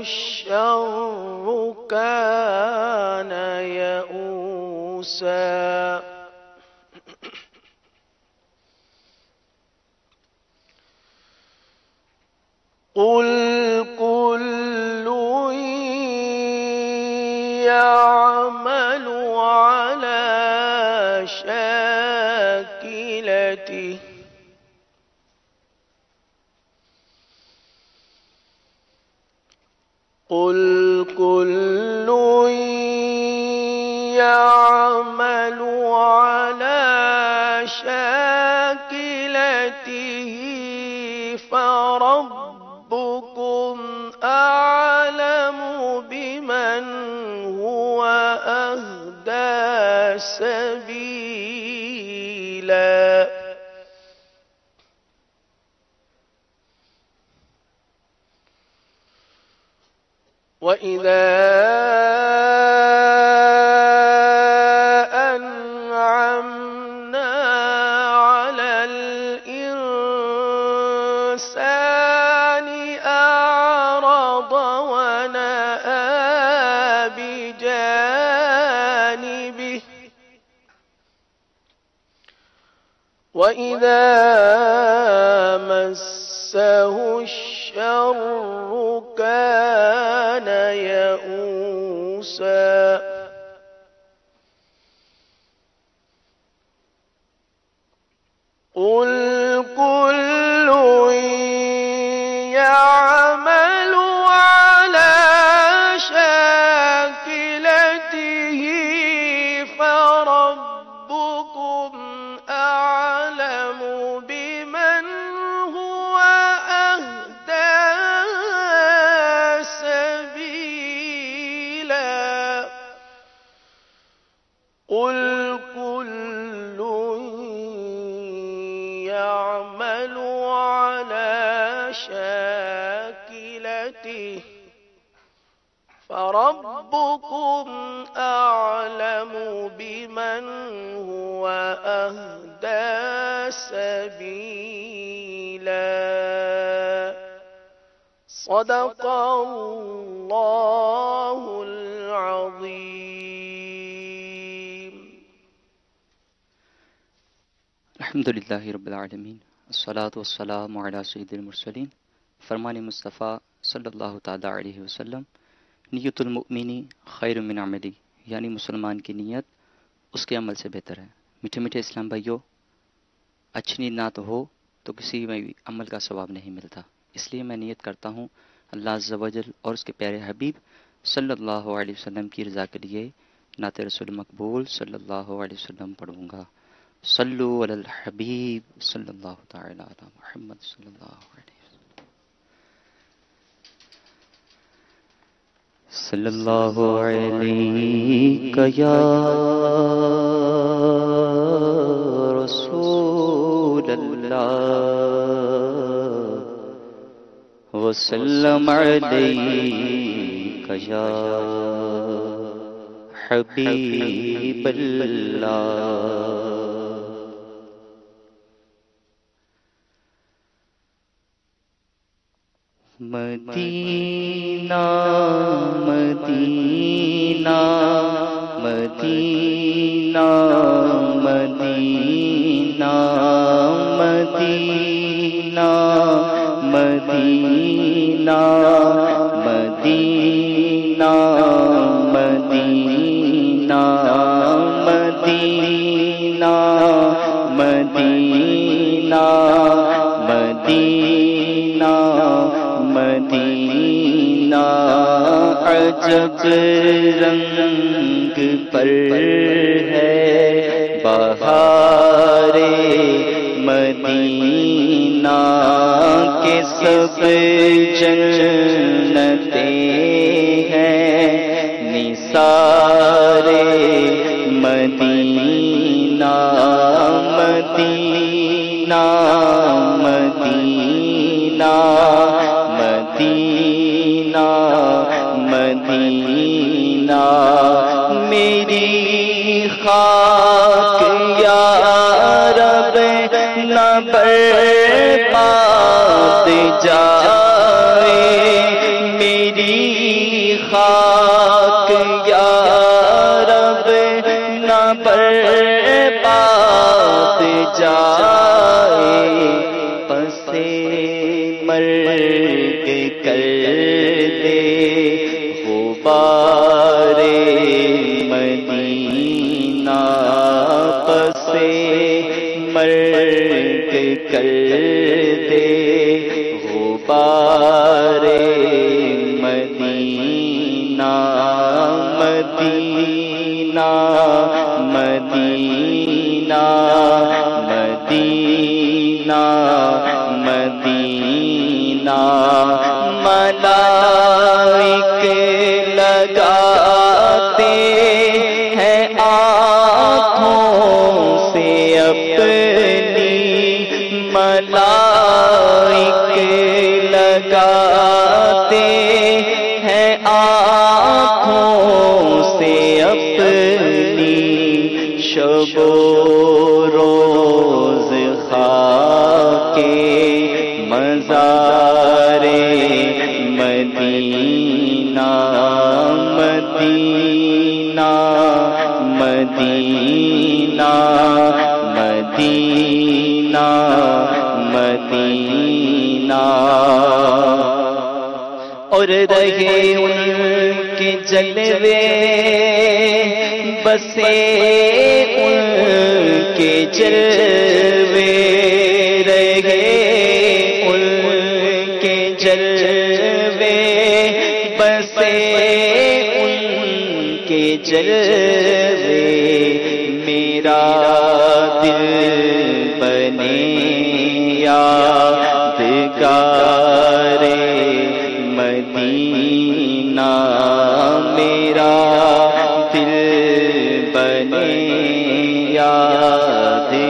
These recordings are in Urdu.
الشر كان كان يئوسا قل كل يعمل على شاكلته قل كل يعمل على شاكلته فربكم أعلم بمن هو أهدى سبيلا وإذا أنعمنا على الإنسان أعرض ونأى بجانبه وإذا مسه الشر كان يئوسا قل كل يعمل على شاكلته فربكم أعلم بمن هو أهدى سبيلا قل كل يعمل على شاكلته فربكم أعلم بمن هو أهدى سبيلا صدق الله العظيم. الحمدللہ رب العالمین الصلاۃ والسلام علی سید المرسلین. فرمان مصطفیٰ صلی اللہ تعالیٰ علیہ وسلم، نیت المؤمنی خیر من عملی، یعنی مسلمان کی نیت اس کے عمل سے بہتر ہے. میٹھے میٹھے اسلام بھائیو، اچھی نیت نہ تو ہو تو کسی میں بھی عمل کا ثواب نہیں ملتا. اس لیے میں نیت کرتا ہوں اللہ عز و جل اور اس کے پیارے حبیب صلی اللہ علیہ وسلم کی رضا کے لیے نعت رسول مقبول صلی اللہ علیہ وسلم پڑھوں گا. صلو علی الحبیب صلی اللہ تعالی علی محمد صلی اللہ علیہ وسلم. صلی اللہ علیہ یا رسول اللہ وسلم علیک یا حبیب اللہ. مدینہ مدینہ مدینہ مدینہ مدینہ مدینہ مدینہ مدینہ مدینہ مدینہ مدینہ مدینہ عجب رنگ پر ہے بہار مدینہ کے سب جنتیں ہیں نثار مدینہ مدینہ مدینہ مدینہ مدینہ میری خاک یا رب نہ برباد جائے، میری خاک یا برباد جائے پسے مرگ کر دے غبار مدینہ پسے مرگ کر دے غبار مدینہ مدینہ مدینہ مدینہ مدینہ ملائک لگاتے ہیں آنکھوں سے اپنی ملائک لگاتے ہیں آنکھوں سے اپنی شب و روز خاکے مزار مدینہ مدینہ مدینہ مدینہ مدینہ اور رہے ان کے جلوے بسے ان کے جلوے رہے ان کے جلوے بسے ان کے جلوے میرا دل بنے یادگار مدینہ میرا دل بنے یادگار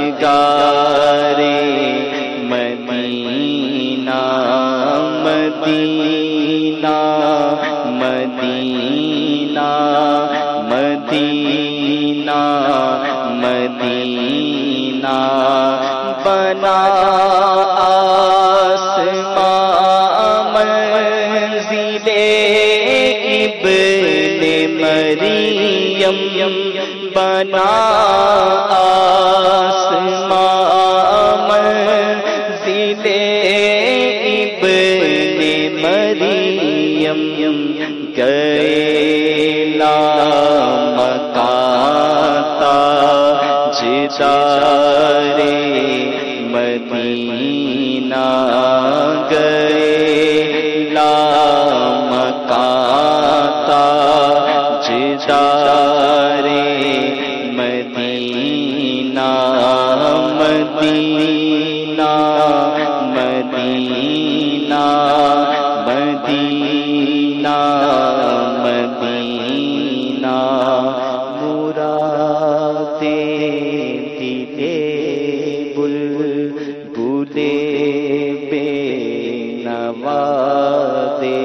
مدینہ مدینہ مدینہ مدینہ مدینہ بنا مریم بنا آسمان منزل ابن مریم گئے لامکان تاجدار مدینہ گئے لامکان تاجدار مدینہ مدینہ مدینہ مدینہ مدینہ مرادیں دیدے بلبلے بے نوا دے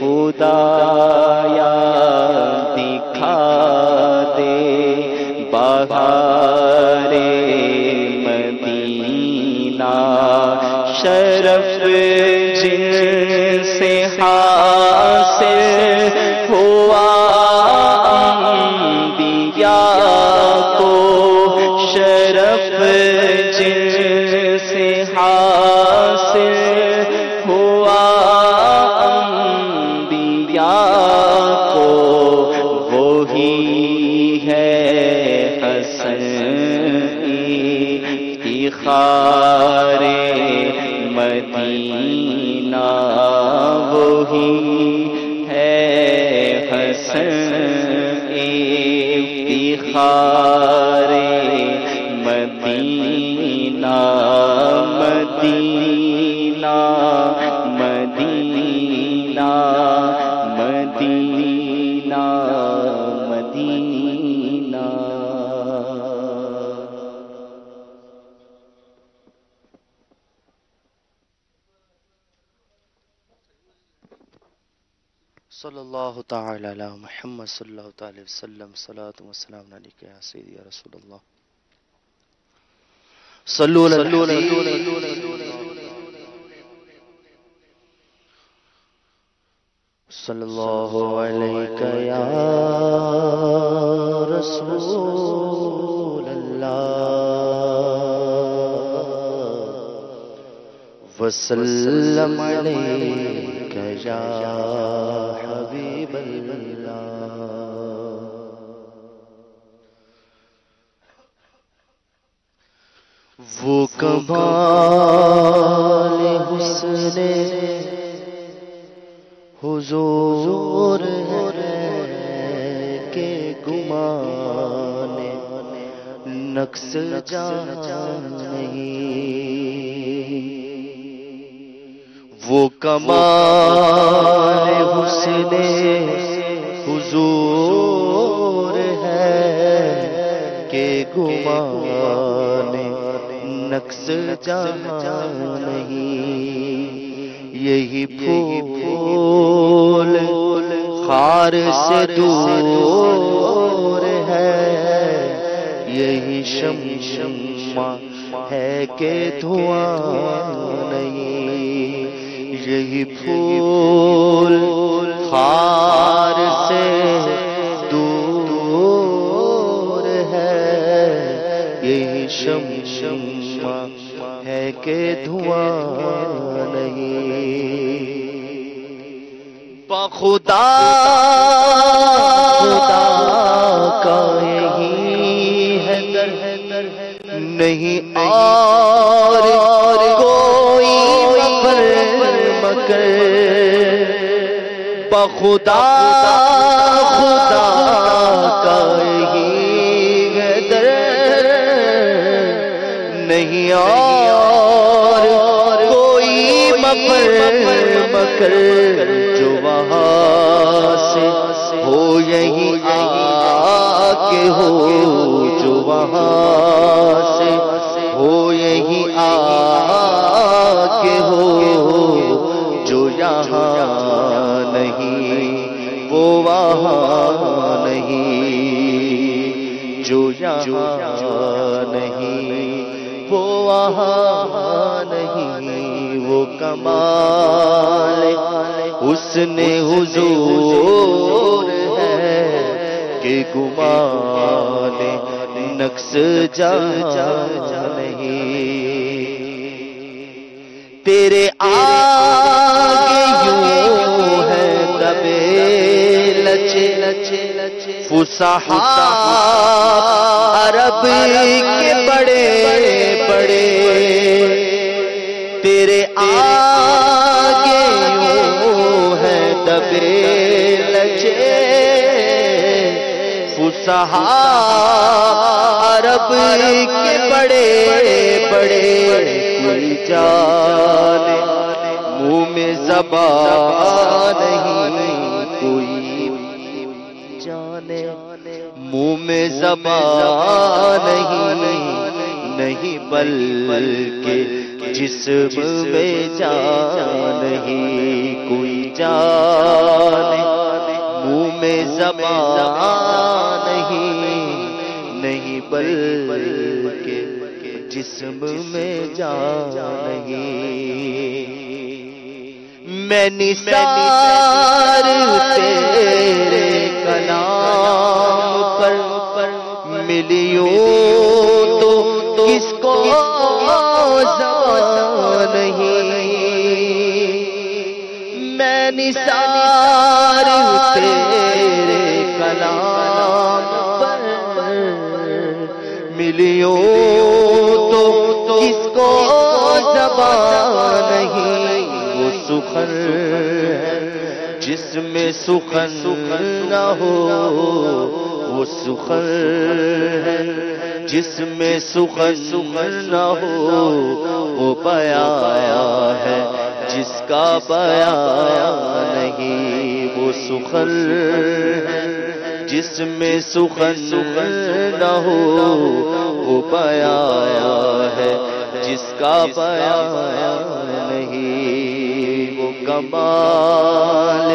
خدایا دکھا دے بہار مدینہ شرف جن سے حاصل ہوا انبیاء کو شرف جن سے حاصل ہوا انبیاء کو وہی ہے حسن افتخار مدینہ وہی ہے حسن افتخار مدینہ مدینہ مدینہ مدینہ مدینہ صلی اللہ تعالی علی محمد صلی اللہ تعالی وسلم صلاۃ و سلام علیک یا سیدی یا رسول اللہ صلو علی صلی اللہ علیہ یا رسول وسلم علیک یا حبیب اللہ۔ وہ کمال حسن حضور ہے کہ گمان نقص جان نہیں۔ وہ کمال حسن حضور ہے کہ گمان نقص جان نہیں۔ یہی پھول خار سے دور ہے، یہی شمع ہے کہ دھواں نہیں۔ یہی پھول خار سے دور ہے، یہی شمع ہے کہ دھواں نہیں۔ بخدا خدا کا یہی ہے در، نہیں اور کوئی مگر بخدا خدا کا یہی ہے در، نہیں اور کوئی مگر جو وہاں سے ہو یہی آ کے ہو، جو وہاں سے ہو یہی آ کے ہو، جو یہاں نہیں وہ وہاں نہیں، جو یہاں نہیں وہ وہاں نہیں۔ وہ کمال حسن حضور ہے کہ گمان نقص جان نہیں۔ تیرے آگے یوں ہے دبے لچے فصحا عرب کے بڑے بڑے، تیرے آگے یوں ہے دبے لچے فصحا عرب کے بڑے بڑے، کوئی جانے منہ میں زبان نہیں، کوئی جانے منہ میں زبان نہیں، بلکہ جسم میں جان نہیں، کوئی جانے منہ میں زبان نہیں، بلکہ جسم میں جان نہیں۔ میں نثار تیرے کلام پر ملیوں تو کس کو زان نہیں۔ میں نثار تیرے کلام پر ملیوں تو کس کو زبان نہیں۔ وہ سخن ہے جس میں سخن نہ ہو، وہ سخن ہے جس میں سخن نہ ہو، وہ بیان ہے جس کا بیان نہیں۔ وہ سخن ہے جس میں سخن نہ ہو، وہ بیان ہے جس کا بیان نہیں۔ وہ کمال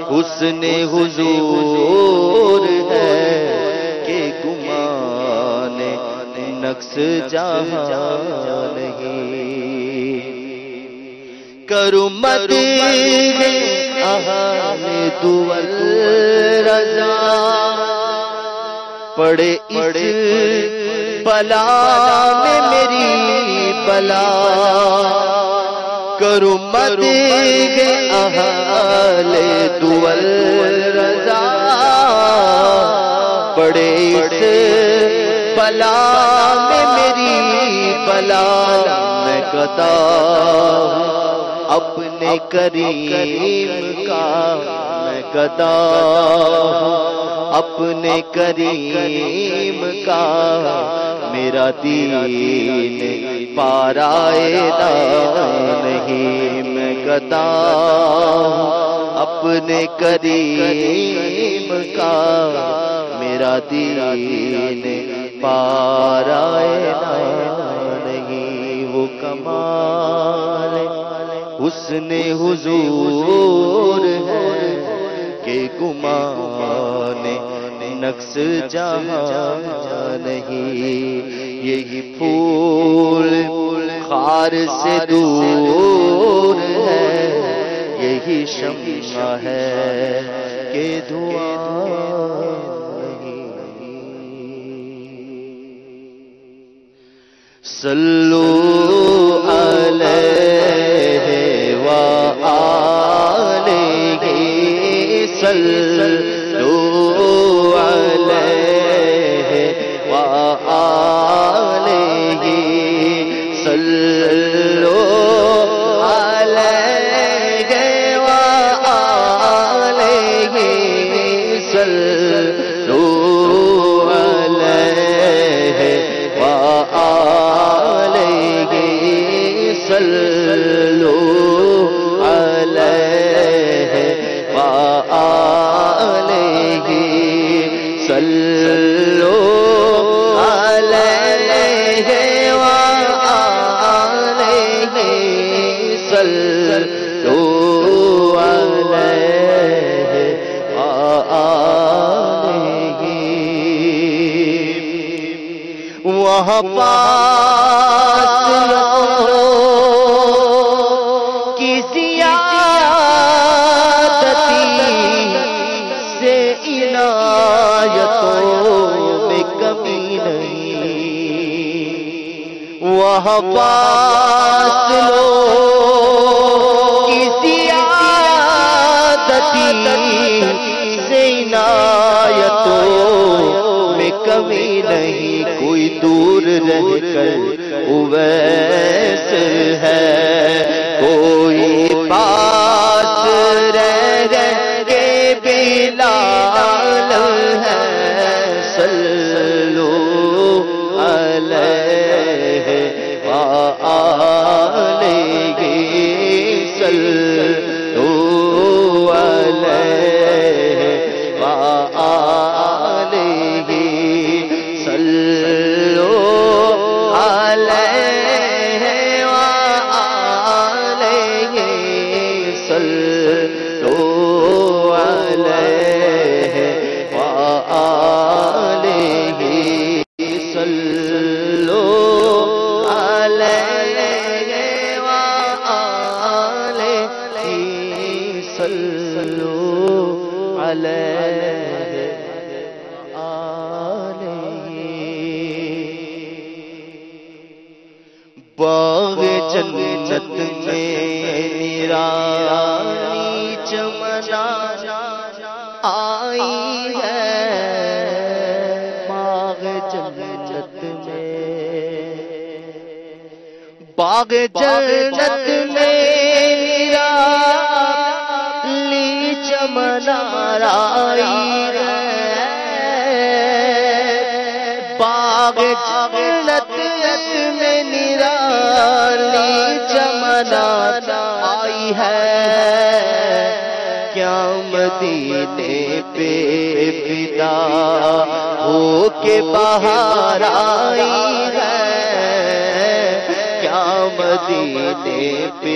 حسن حضور ہے کہ گمان نقص جہاں نہیں۔ کرو مدح اہل دول رضا، پڑے اس بلا میں میری بلا، کرو مدح اہل دول رضا پڑے اس بلا میں میری بلا میں گدا ہوں اپنے کریم کا میں گدا ہوں اپنے کریم کا میرا دین پارائے نہیں میں گدا ہوں اپنے کریم کا میرا دین پارائے نہیں وہ کمال حسن حضور ہے کہ گمان نقص جہاں نہیں یہی پھول خار سے دور ہے یہی شمع ہے کہ دھواں نہیں صلو علیہ وآلہ صلو علیہ وآلہ صلو علیہ وآلہ صلو علیہ وآلہ صلو علیہ وآلہ صلو علیہ وآلہ صلو علیہ وآلہ وہاں پاس کسی عادتی سے عنایتوں میں کمی نہیں وہاں پاس لو کسی عادتی سے عنایتوں میں کمی نہیں کوئی دور رہ کر اویس ہے کوئی پاس رہ کے بلال ہے صلو علیہ وآلہ صلو علیہ وآلہ صلو علیہ وآلہ صلو علیہ وآلہ صلو علیہ وآلہ صلو علیہ باغ جنت میں نورانی چمنا آئی ہے باغ جنت میں باغ جنت میں نورانی چمنا آئی ہے باغ جنت میں نرالی چمنات آئی ہے کیا مدینے پہ فدا ہو کے بہار آئی ہے کیا مدینے پہ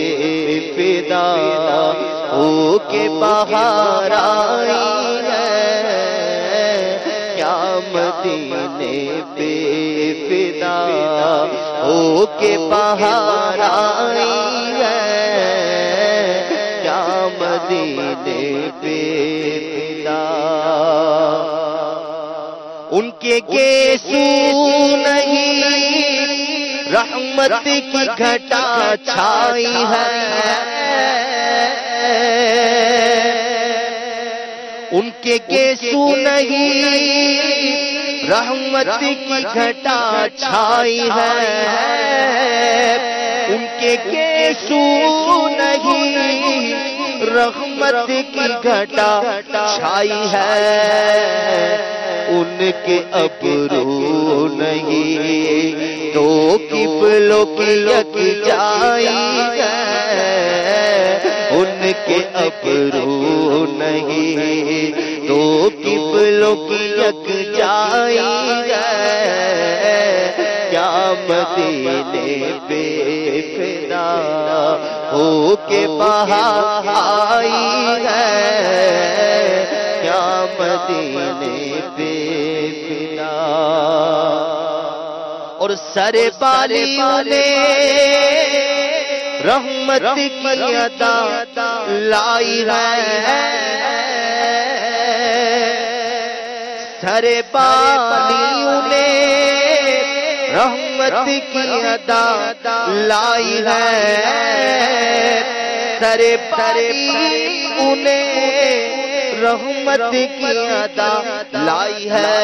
فدا ہو کے بہار آئی ہے کیا مدینے پہ فدا ہو کے بہار آئی ہے کیا مدینے پہ فدا ان کے گیسو نہیں رحمت کی گھٹا چھائی ہے، ان کے گیسو نہیں رحمت کی گھٹا چھائی ہے، ان کے گیسو نہیں رحمت کی گھٹا چھائی ہے، ان کے ابرو نہیں دو قبلوں کی یکجائی ہے، ان کے ابرو نہیں دو قبلوں کی یکجائی ہے، کیا مدینے پہ فدا ہو کے بہار آئی ہے، کیا مدینے پہ فدا۔ اور سر بالیوں نے رحمت کی ادا لائی ہے، سر بالیوں نے رحمت کی ادا لائی ہے، سر بالیوں نے رحمت کی ادا لائی ہے،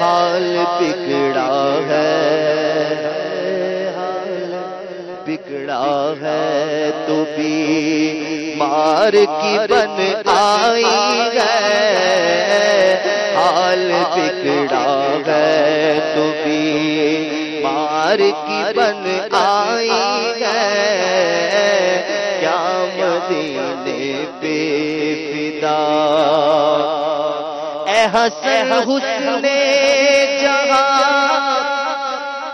حال بگڑا ہے، حال بگڑا ہے تو بھی مار کی بن آئی ہے، حال بگڑا ہے تو بھی مار کی بن آئی ہے، کیا مدینے پہ فدا۔ اے حسن حسن جہاں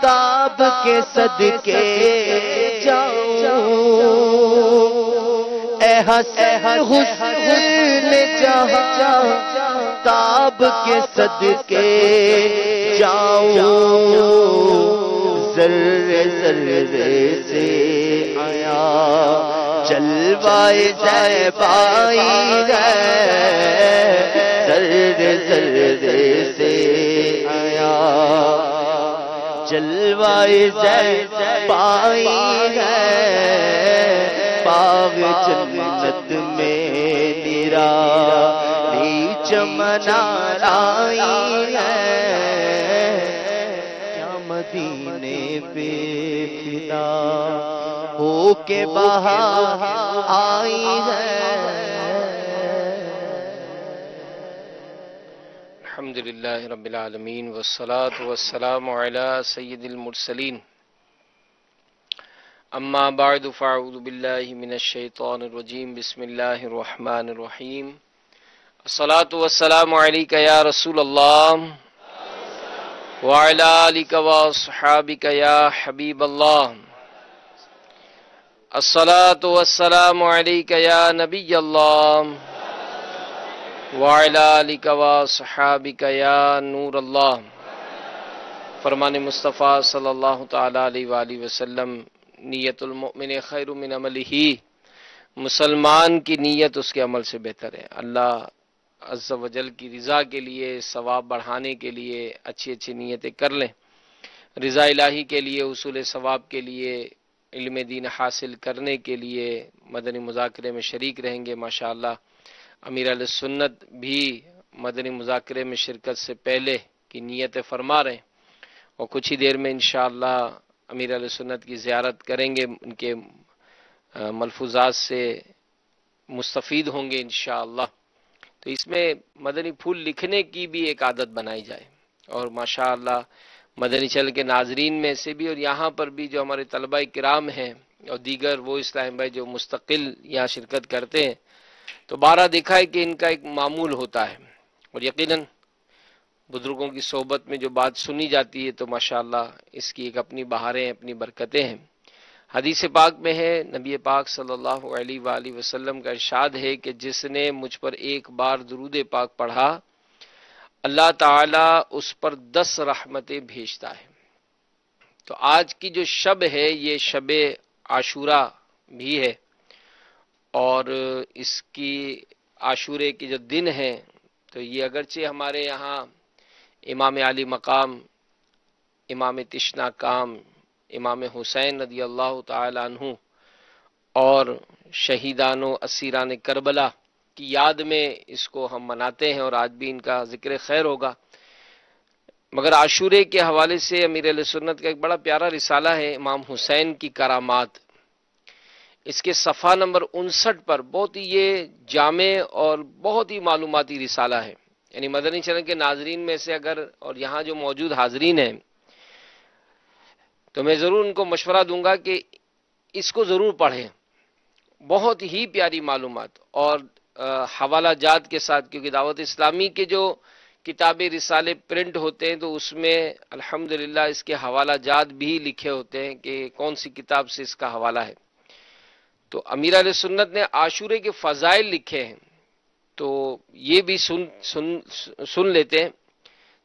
تاب کے صدقے جاؤں، اے حسن حسن جہاں تاب کے صدقے جاؤں، ذرے ذرے سے آیا جلوائے زیبائی ہے، ذرے ذرے سے آیا جلوائے زیبائی ہے، باغ جنت میں نرالی چمن آئی ہے، کیا مدینے پہ فدا ہو کے بہار آئی ہے۔ الحمدللہ رب العالمین والصلاة والسلام علی سید المرسلین، اما بعد فاعوذ باللہ من الشیطان الرجیم، بسم اللہ الرحمن الرحیم، الصلاة والسلام علیک یا رسول اللہ وعلی آلک واصحابک یا حبیب اللہ، الصلاة والسلام علیک یا نبی اللہ وعلی آلک واصحابک یا نور اللہ۔ فرمان مصطفیٰ صلی اللہ تعالی علیہ وآلہ وسلم، نیت المؤمن خیر من عملہ، مسلمان کی نیت اس کے عمل سے بہتر ہے۔ اللہ عز و جل کی رضا کے لیے، ثواب بڑھانے کے لیے اچھی اچھی نیتیں کر لیں، رضا الہی کے لیے، حصول ثواب کے لیے، علم دین حاصل کرنے کے لیے مدنی مذاکرے میں شریک رہیں گے۔ ماشاءاللہ امیر علیہ سنت بھی مدنی مذاکرے میں شرکت سے پہلے کی نیتیں فرما رہے ہیں، اور کچھ ہی دیر میں انشاءاللہ امیر علیہ سنت کی زیارت کریں گے، ان کے ملفوظات سے مستفید ہوں گے انشاءاللہ۔ تو اس میں مدنی پھول لکھنے کی بھی ایک عادت بنائی جائے، اور ماشاءاللہ مدنی چل کے ناظرین میں سے بھی اور یہاں پر بھی جو ہمارے طلبہ کرام ہیں اور دیگر وہ اسلام بھائی جو مستقل یہاں شرکت کرتے ہیں، تو بارہ دیکھا ہے کہ ان کا ایک معمول ہوتا ہے، اور یقیناً بزرگوں کی صحبت میں جو بات سنی جاتی ہے تو ماشاءاللہ اس کی ایک اپنی بہاریں، اپنی برکتیں ہیں۔ حدیث پاک میں ہے، نبی پاک صلی اللہ علیہ وآلہ وسلم کا ارشاد ہے کہ جس نے مجھ پر ایک بار درود پاک پڑھا، اللہ تعالیٰ اس پر 10 رحمتیں بھیجتا ہے۔ تو آج کی جو شب ہے یہ شب عاشورہ بھی ہے، اور اس کی عاشورے کے جو دن ہیں تو یہ اگرچہ ہمارے یہاں امام علی مقام امام تشنا کام امام حسین رضی اللہ تعالی عنہ اور شہیدان و اسیران کربلا کی یاد میں اس کو ہم مناتے ہیں، اور آج بھی ان کا ذکر خیر ہوگا۔ مگر عاشورے کے حوالے سے امیر اہل سنت کا ایک بڑا پیارا رسالہ ہے، امام حسین کی کرامات۔ اس کے صفحہ نمبر 59 پر بہت ہی یہ جامع اور بہت ہی معلوماتی رسالہ ہے، یعنی مدنی چینل کے ناظرین میں سے اگر اور یہاں جو موجود حاضرین ہیں تو میں ضرور ان کو مشورہ دوں گا کہ اس کو ضرور پڑھیں، بہت ہی پیاری معلومات اور حوالہ جات کے ساتھ، کیونکہ دعوت اسلامی کے جو کتابیں رسالے پرنٹ ہوتے ہیں تو اس میں الحمدللہ اس کے حوالہ جات بھی لکھے ہوتے ہیں کہ کون سی کتاب سے اس کا حوالہ ہے۔ تو امیر اہل سنت نے عاشورے کے فضائل لکھے ہیں، تو یہ بھی سن لیتے ہیں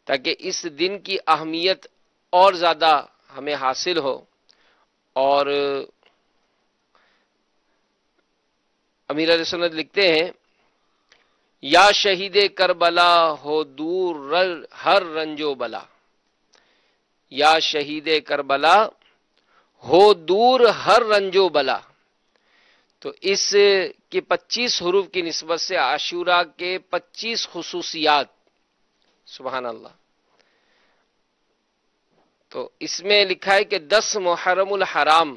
تاکہ اس دن کی اہمیت اور زیادہ ہمیں حاصل ہو۔ اور امیر علیہ سنت لکھتے ہیں، یا شہید کربلا ہو دور ہر رنج و بلا، یا شہید کربلا ہو دور ہر رنج و بلا۔ تو اس کے 25 حروف کی نسبت سے عاشورہ کے 25 خصوصیات، سبحان اللہ۔ تو اس میں لکھا ہے کہ 10 محرم الحرام،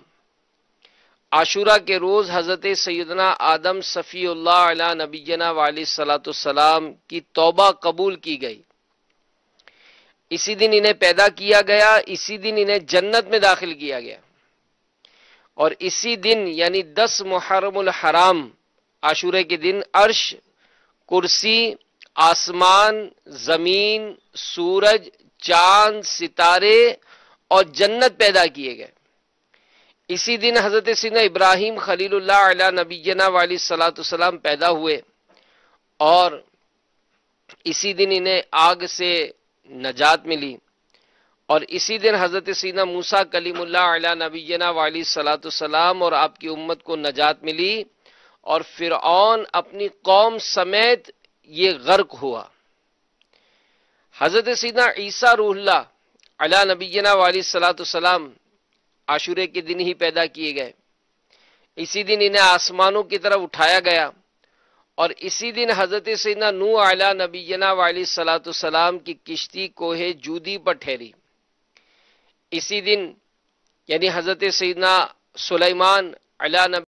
عاشورہ کے روز حضرت سیدنا آدم صفی اللہ علیہ نبینا علیہ الصلوۃ والسلام کی توبہ قبول کی گئی، اسی دن انہیں پیدا کیا گیا، اسی دن انہیں جنت میں داخل کیا گیا، اور اسی دن یعنی 10 محرم الحرام عاشورہ کے دن عرش، کرسی، آسمان، زمین، سورج، چاند، ستارے اور جنت پیدا کیے گئے۔ اسی دن حضرت سیدنا ابراہیم خلیل اللہ علیہ نبینا علیہ الصلوۃ والسلام پیدا ہوئے، اور اسی دن انہیں آگ سے نجات ملی، اور اسی دن حضرت سیدنا موسیٰ کلیم اللہ علیہ نبینا علیہ الصلوۃ والسلام اور آپ کی امت کو نجات ملی، اور فرعون اپنی قوم سمیت یہ غرق ہوا۔ حضرت سیدنا عیسیٰ روح اللہ علیہ نبینا علیہ الصلوۃ والسلام عاشورے کے دن ہی پیدا کیے گئے، اسی دن انہیں آسمانوں کی طرف اٹھایا گیا، اور اسی دن حضرت سیدنا نوح علیہ نبینا علیہ الصلوۃ والسلام کی کشتی کوہ جودی پر ٹھہری۔ اسی دن یعنی حضرت سیدنا سلیمان علیہ نبی